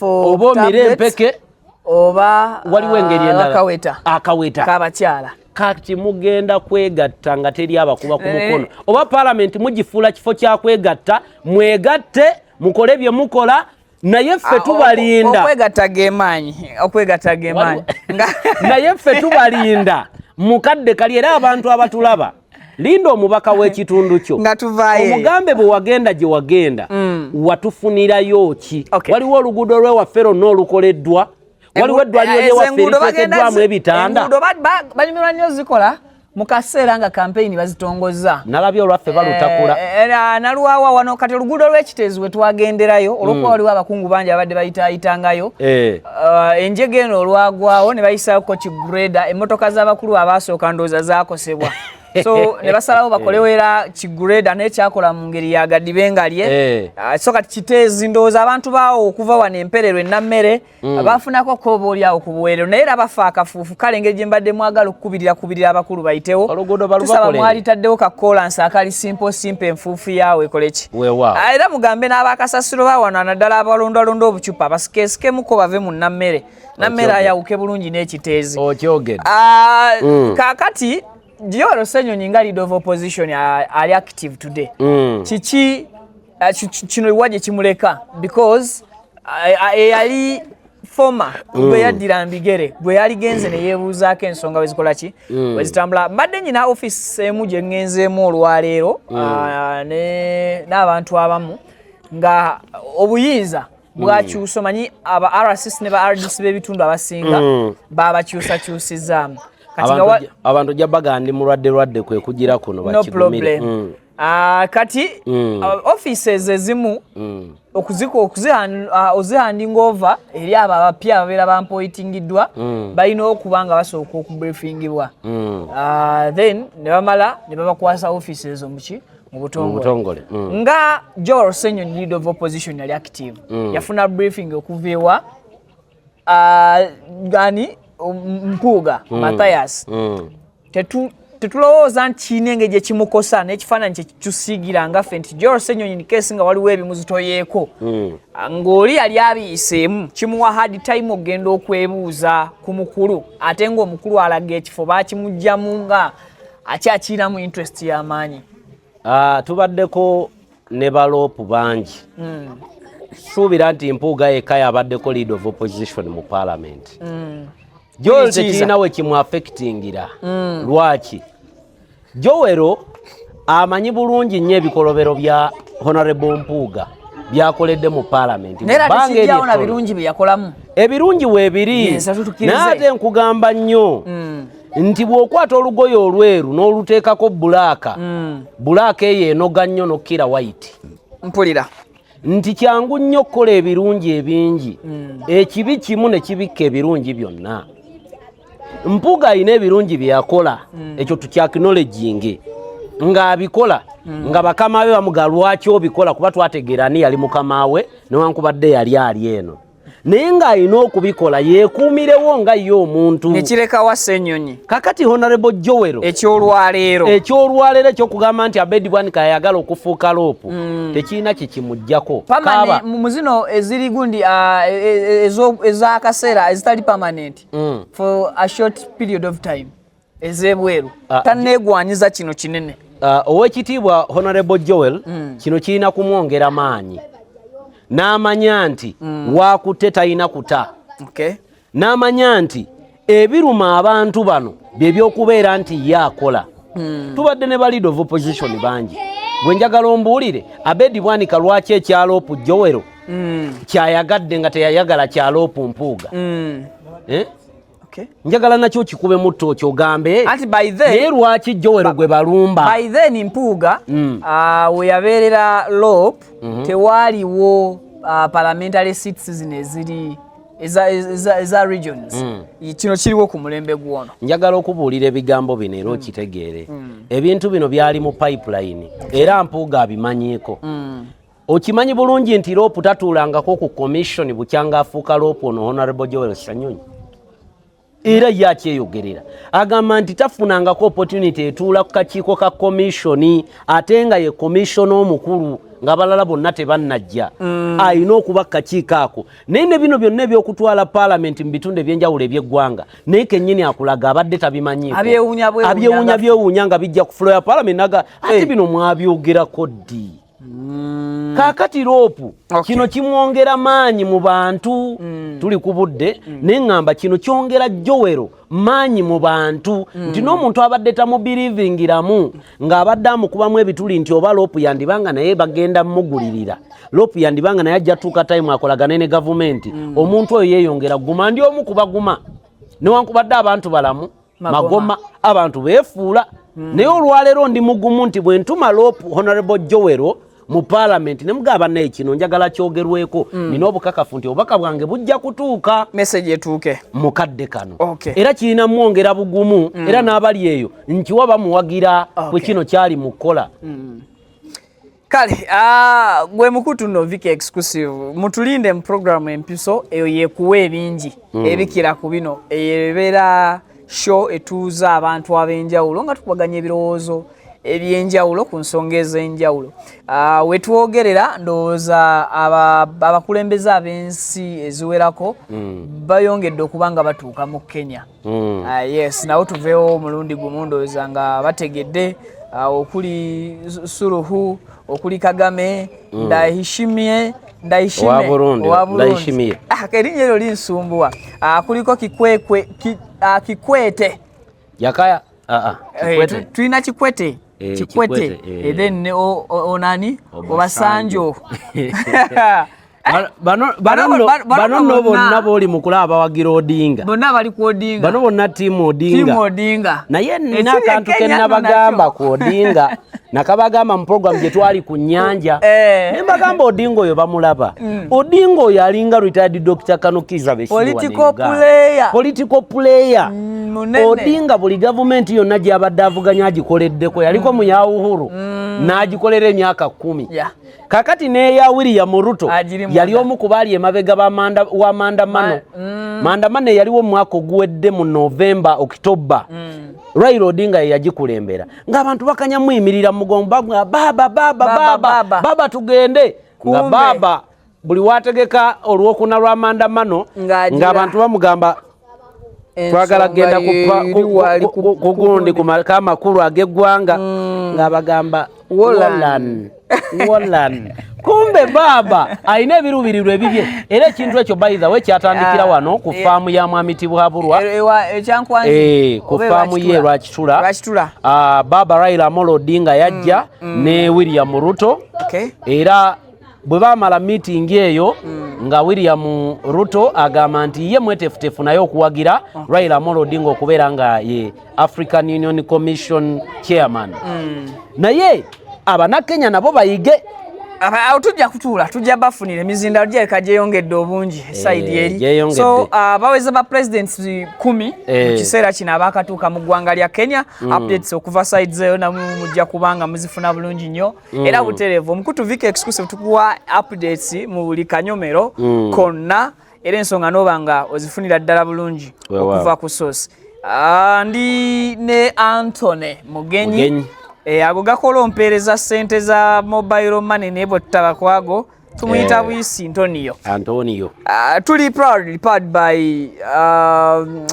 oba omire empeke oba waliwo engeri endala akaweta kabakyala kati mugenda kwegatta nga teri abakuba ku mukono oba paalamenti mugifuula kifo kya kwegatta mwegatte mukole bye mukola naye ffe tubalinda okwegatta gemaanyi naye ffe tubalinda mukadde kali era abantu abatulaba linda omubaka w'ekitundu kyo omugambe bwe wagenda gye wagenda watufunirayo ki waliwo oluguudo lwewaffe lwonna olukoleddwa waliwo eddwaliro lyewaffe eriteekeddwamu ebitanda banyumirwa nnyo zikola mu kaseera nga kampeyini bazitongozza nalabye olwaffe balutakula nalwawa wano kati oluguudo lw'ekiteezi we twagenderayo olwokuba waliwo abakungu bangi abadde bayitaayitangayo enjega eno olwagwawo ne bayisako kigureda emmotoka z'abakulu abaasooka ndooza zaakosebwa so ne basalawo bakolewo era kigureda naye kyakola mu ngeri ya gadibengalye so kati kiteezi ndowooza abantu baawo okuva wano emperero ennammere bafunako kooba oliawo ku buweerero naye era bafa akafuufu kale engeri gye mbadde mwagala okukubirira abakulu bayitewo tusaba mwalitaddewo kakoolansi akali simple enfuufu yaawe ekoleki era mugambe n'abakasasiro ba wano naddala abalondalonda obucupa basikeesikemukko bave mu nammere ayawuke bulungi n'ekiteezi kaakati Dioro Ssenyonyi nga leader of opposition ali active today. Kiki kino iwaje kimuleka because yali former gwe yaddira Mbigere gwe yali genze ne yeebuuzaako ensonga wezikola ki wezitambula mbadde nyina office emu gye ngenzeemu olwaleero n'abantu abamu nga obuyinza bwakyusa omanyi aba RCS ne ba RDC b'ebitundu abasinga babakyusakyusizaamu abantu jabbaga ndi mulwadde kwe kugira kuno bakigumire kati offices ezimu ozihanding over eri abo abapya ababeera bampoitingiddwa balina okuba nga basooka okubriefingibwa then ne bamala ne babakwasa offices omuki mu butongole nga Joel Ssenyonyi leader of opposition yali active yafuna briefing okuva ewa gani Mpuuga Matthias tetulowooza nti kiina engeri gye kimukosa n'ekifaananyi kye kitusiigira nga ffe nti Joel Ssenyonyi ni keesi nga waliwo ebimuzitoyeeko ng'oli yali abiyiseemu kimuwa hard time okugenda okwebuuza ku mukulu ate ng'omukulu alaga ekifo bakimuggyamu nga akyakiinamu interest y'amaanyi tubaddeko ne baloopu bangi suubira nti Mpuuga yekka yabaddeko leader of opposition mu parliament Joel tekirina we kimu affectingira lwaki Joel amanyi bulungi nnyo ebikolobero bya Honorable Mpuuga byakoledde mu parliament na birungi bye yakolamu ebirungi weebiri naate nkugamba nnyo nti bw'okwata olugoye olweru n'oluteekako bulaaka eyo enoga nnyo n'okkira white mpulira nti kyangu nnyo okukola ebirungi ebingi ekibi kimu ne kibikka ebirungi byonna Mpuuga alina ebirungi bye yakola ekyo tukyacknowledging ng'abikola nga bakama be bamuga lwaki obikola kuba twategeera ani yali mukama we newankubadde yali ali eno naye ng'alina okubikola yeekuumirewo nga ye omuntu nekirekawa Ssenyonyi kakati Honorable Joel ekyolwaleero ekyokugamba nti Abedi Bwanika yayagala okufuuka loopu tekirina kikimuggyako mu zino eziri gundi ez'akaseera ezitali permanent for a short period of time ez'ebweru tanneegwanyiza kino kinene ow'ekitiibwa Honorable Joel kino kirina kumwongera maanyi n'amanya nti wakutte talina kuta. Okay. N'amanya nti ebiruma abantu bano bye byokubeera nti ye akola. Tubadde ne ba leader of opposition bangi. Gwe njagala ombuulire Abedi Bwanika lwaki ekyaloopu Jowero kyayagadde nga teyayagala kyaloopu Mpuuga. Okay. Njagala nakyo kikube mutto okyo ogambe naye lwaki Jowero gwe balumba. By then Mpuuga we yabeerera Lope tewaaliwo parliamentary seats zino eziri eza regions. Kino kiriwo ku mulembe gwono. Njagala okubuulira ebigambo bino era okitegeere. Ebintu bino byali mu pipeline era Mpuuga abimanyiiko. Okimanyi bulungi nti Lope tatuulangako ku commission bukyanga afuuka Lope ono Honorable Joel Sanyonyi. Era yakyeyogerera agamba nti tafunangako opportunity etuula ku kakiiko ka komishoni ate nga ye komishona omukulu nga balala bonna tebannajja alina okuba kakiiko ako. Naye ne bino byonna ebyokutwala paalamenti mu bitundu ebyenjawulo eby'eggwanga naye kennyini akulaga abadde tabimanyiiko. Abyewuunya byewuunya nga bijja ku floor ya paalamenti naga ate bino mwabyogerako ddi. Kaakati Lope kino kimwongera maanyi mu bantu tuli ku budde neŋŋamba kino kyongera Jowero maanyi mu bantu nti n'omuntu abadde tamubirivingiramu ng'abadde amukubamu ebituli nti oba Lope yandibanga naye bagenda mugulirira. Lope yandibanga naye ajja tuuka time akolagane ne gavumenti omuntu oyo yeeyongera guma ndi omu ku baguma newankubadde abantu balamu magoma abantu beefuula naye olwaleero ndi mugumu nti bwe ntuma Lope Honorable Jowero mu parliament ne mugaba naye kino njagala kyogerweko nina obukakafu nti obubaka bwange bujja kutuuka message etuuke mukadde kano. Era kirina mwongera bugumu era n'abali eyo nkiwa bamuwagira bwe kino kyali mu kkola. Kale gwe mukutu no Viki exclusive mutulinde mu program empiso eyo yekuwa ebingi ebikira ku bino ebeera show etuuza abantu ab'enjawulo nga tukubaganya ebirowoozo ebyenjawulo ku nsonga ez'enjawulo. Wetwogerera ndowooza abakulembeze ab'ensi eziwerako bayongedde okuba nga batuuka mu Kenya. Yes, nawo tuveewo omulundi gumu ndowooza nga bategedde okuli Suluhu, okuli Kagame, Ndayishimiye owa Burundi. Erinnya eryo linsumbuwa. Kuliko Kikwete. Yakaya tulina Kikwete. Then onani Obasanjo. Bano bonna booli mukula abawagira Odinga. Bonna bali ku Odinga. Bano bonna tiimu Odinga. Naye nina akantu ke nabagamba ku Odinga. Nakabagamba mu program gye twali ku nnyanja. Ne mbagamba Odinga oyo bamulaba. Odinga oyo alinga retired Dr. Kanukiza political player. Odinga buli gavumenti yonna gy'abadde avuganya agikoleddeko yaliko mu ya Uhuru n'agikolera emyaka 10. Kakati neya William Ruto yali omu ku baali emabega wa maandamano. Maandamano yaliwo mu mwaka oguwedde mu November October. Raila Odinga yagikulembera ng'abantu bakanyamuyimirira mugomba baba tugende nga baba buli wategeka olwokuna lwa maandamano ng'abantu bamugamba twagala genda kugundi kamakulu ag'eggwanga ng'abagamba Wallan. Kumbe baba alina ebirubirirwa ebibye era ekintu ekyo by the way kyatandikira wano ku faamu ya Mwami Tibwaburwa ku faamu ye Lwakitula. Baba Raila Amolo Odinga yajja ne William Ruto era bwe baamala meeting eyo nga William Ruto agamba nti ye mwetefutefu naye okuwagira Raila Amolo Odinga okubeera nga ye African Union Commission chairman. Naye Abanakenya nabo bayige. Tujja kutuula tujja bafunira emizindalo gyeka gyeyongedde obungi side eri. So baweza ba presidents 10 mu kiseera kino abakatuuka mu ggwanga lya Kenya. Updates okuva side zeyo namwe mujja kubanga muzifuna bulungi nnyo era buterevu. Omukutu Viki exclusive tukuwa updates mu buli kanyomero konna era ensonga n'obanga ozifunira ddala bulungi okuva ku source. Ndi ne Anthony Mugenyi. Ago gakola ompeereza ssente za mobile money nebo tutaba kwago tumuyita buyisi Antonio. Tuli proudly powered by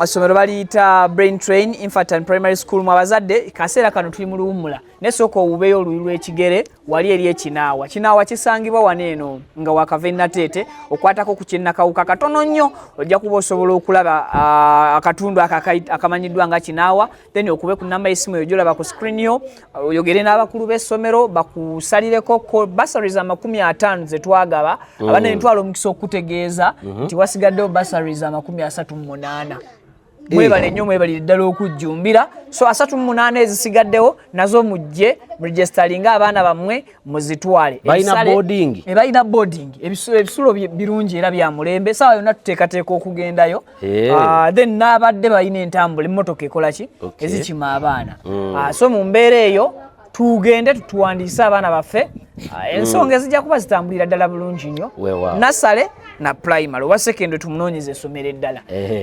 somero baliyita Brain Train Infant and Primary School mu abazadde kaseera kano tuli mu luwummula nesooka owubeyo oluyi lw'ekigere wali eri ekinaawa kisangibwa waneeno nga wakava Nateete okwatako ku kinnakawuka katono nnyo ojja kuba osobola okulaba akatundu akamanyiddwa nga kinaawa then okube ku namba y'essimu eyo gyolaba ku screen yo oyogere n'abakulu b'essomero bakusalireko bursaries 50 ze twagaba abana ntwala omukisa okutegeeza nti wasigaddewo bursaries 38 mwebale nnyo mwebalire ddala okujjumbira so 38 ezisigaddewo nazo mujje registaringa abaana bammwe muzitwale balina boarding ebisulo birungi era bya mulembe sawa yonna tuteekateeka okugendayo then n'abadde balina entambula emmotoka ekola ki ezikima abaana so mu mbeera eyo tugende tutuwandiise abaana baffe ensonga ezijja kuba zitambulira ddala bulungi nnyo nasale na primary oba secondary tumunoonyeza essomero eddala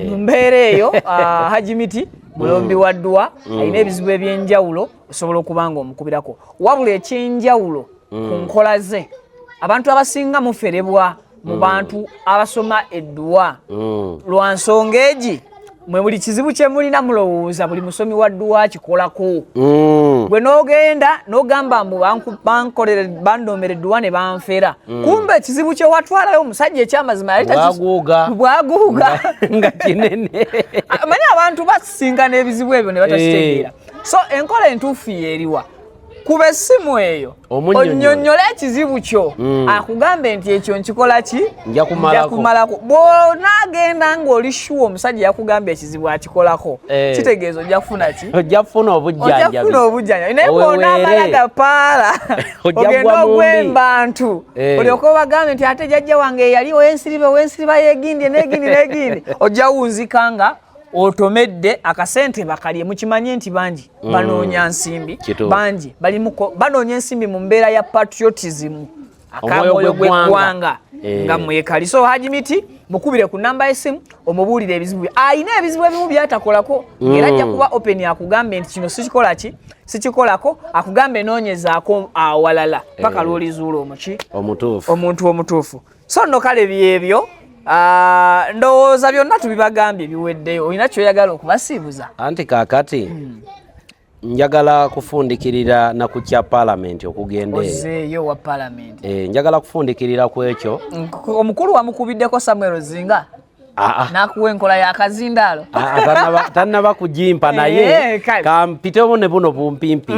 mu mbeera eyo Hajimiti mulombi wa ddwa alina ebizibu ebyenjawulo osobola okuba nga omukubirako wabula ekyenjawulo ku nkola ze abantu abasinga muferebwa mu bantu abasoma eddwa lwa nsonga egi mwe buli kizibu kye mulina mulowooza buli musomi wa ddwa kikolako gwe n'ogenda n'ogamba mbu bankolere bandomere ddwa ne banfera kumbe ekizibu kye watwalayo omusajja ekyamazima yali bwaguuga nga kinene manyi abantu basingana ebizibu ebyo ne batakitegeera so enkola entuufu yeeriwa kuba essimu eyo onnyonnyole ekizibu kyo akugambe nti ekyo nkikola ki nja kumalako bw'onaagenda ng'oli shuwa omusajja yakugamba ekizibu akikolako kitegeeza ojja kufuna ki ojja kufuna obujjanjabi naye bw'onaamalaga paala ogenda ogwemba ntu olyoka obagambe nti ate jjajja wange yaliwo ensiriba y'egindi n'egindi ojja wunzika nga otomedde akasente bakalye mukimanye nti bangi banoonya nsimbi bangi banoonya ensimbi mu mbeera ya patriotism akamwoyo gw'eggwanga nga mwekali so Hajimiti mukubire ku namba y'essimu omubuulire ebizibu ayina ebizibu ebimu byatakolako ng'era ajja kuba open akugambe nti kino sikikolako akugambe noonyezaako awalala paka lw'olizuula omuntu omutuufu so nno kale byebyo ndowooza byonna tubibagambye biweddeyo olina kyoyagala okubasiibuza anti kaakati njagala kufundikirira na ku kya paalamenti okugenda ozeeyo wa paalamenti njagala kufundikirira ku ekyo omukulu wamukubiddeko Samuel Zinga nakuwa enkola y'akazindaalo tannaba kujimpa naye kampitewo ne buno bumpimpi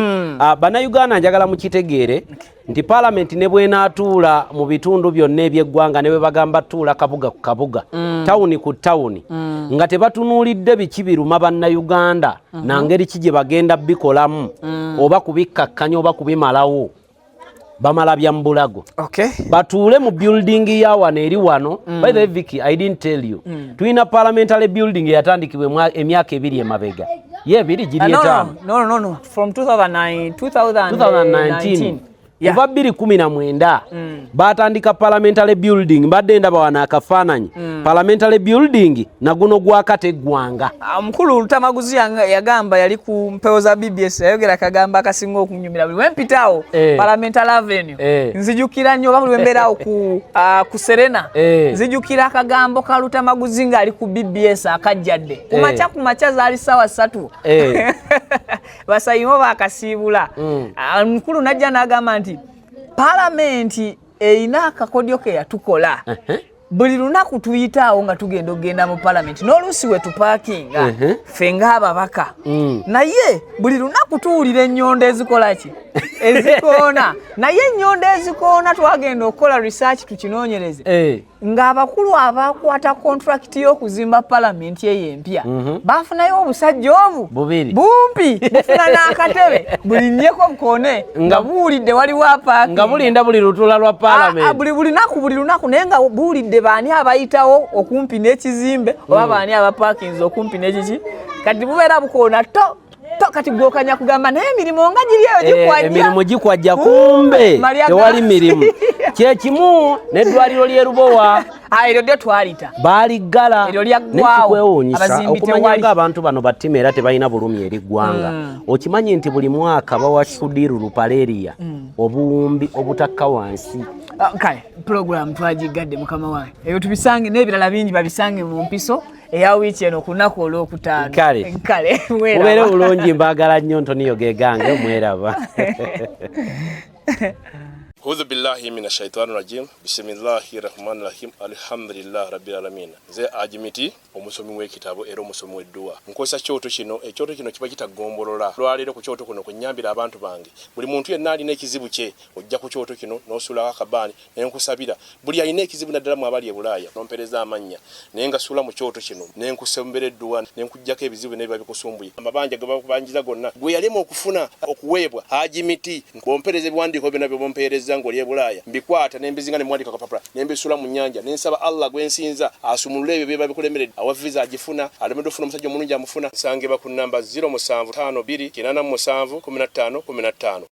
bannayuganda njagala mukitegeere nti paalamenti ne bwenaatuula mu bitundu byonna eby'eggwanga ne bwe bagamba tuula kabuga ku kabuga tawuni ku tawuni nga tebatunuulidde biki biruma bannayuganda nangeri ki gye bagenda bikolamu oba kubikkakkanya oba kubimalawo bamala bya mbulago batuule mu building ya wano eri wano by the way Vicky I didn't tell you tuina parliamentary building yatandikibwa emyaka 2 emabega ebiri giri etaano no from 2019 kuva 2019 batandika parliamentary building badde ndaba wana akafaananyi parliamentary building naguno gwakateggwanga omukulu Lutamaguzi yagamba yali ku mpewo za BBS yayogera akagamba akasinga okunyumira buli wempitaawo parliamentary avenue nzijukira nnyo oba buli wembeeraawo ku Serena nzijukira akagambo ka Lutamaguzi nga ali ku BBS akajjadde kumakya zaali ssaawa 3 basayimo baakasiibula omukulu najja n'agamba nti paalamenti erina akakodyo ke yatukola buli lunaku tuyitaawo nga tugenda okgenda mu paalamenti n'oluusi we tupaakinga ffe ng'ababaka naye buli lunaku tuwulira ennyondo ezikola ki ezikoona naye ennyondo ezikoona twagenda okukola research tukinoonyereze ng'abakulu abakwata contract y'okuzimba paalamenti eyo empya bafunayo obusajja obu bumpi bufuna n'akatebe buli nnyeko bukoone nga buwulidde waliwo apaaki nga bulinda buli lutula lwa paalamenti buli lunaku naye nga buwulidde baani abayitawo okumpi n'ekizimbe oba baani abapaakinze okumpi n'ekiki kati bubeera bukoona to kati gwokanya kugamba naye emirimu nga giriyo gikwajja emirimu gikwajja kumbe tewali mirimu kyekimu n'eddwaliro ly'e Lubowa eryo ddyo twalita baaliggala nekikwewuunyisa okumanya ng'abantu bano battima era tebalina bulumi eri ggwanga okimanyi nti buli mwaka bawa Sudiru Lupaleria obuwumbi obutakka wansi kale pulogulaamu twagigadde mukama wange ebyo tubisange n'ebirala bingi babisange mu mpiso eya wiiki eno ku lunaku olwokutaano kale ubeere bulungi mbaagala nnyo Ntoniyo Gegange mweraba A'udhu billahi minash shaitani rajim. Bismillahir rahmanir rahim. Alhamdulillah rabbil alamin. Nze Ajimiti omusomi w'ekitabo era omusomi w'edduwa. Nkozesa kyoto kino, ekyoto kino kiba kitagombolola. Lwaleero ku kyoto kuno kunnyambira abantu bange. Buli muntu yenna alina ekizibu kye ojja ku kyoto kino n'osuula akabaani ne nkusabira. Buli alina ekizibu naddala mu abali e Bulaaya n'ompereza amannya. Naye nga suula mu kyoto kino ne nkusembera edduwa ne nkujjako ebizibu n'ebiba bikusumbuye. Amabanja ge bakubanjiza gonna. Gwe yalema okufuna okuweebwa Ajimiti ng'ompereza ebiwandiiko byonna bye bompereza ng'oli e Bulaaya mbikwata nembizinga ne mwandika kapapula nembisula mu nnyanja nensaba Allah gwensinza asumulule ebyo bye babikulemeredde awa visa agifuna alemedde ofuna omusajja omulungi amufuna sange ba ku namba 0752 87 15 15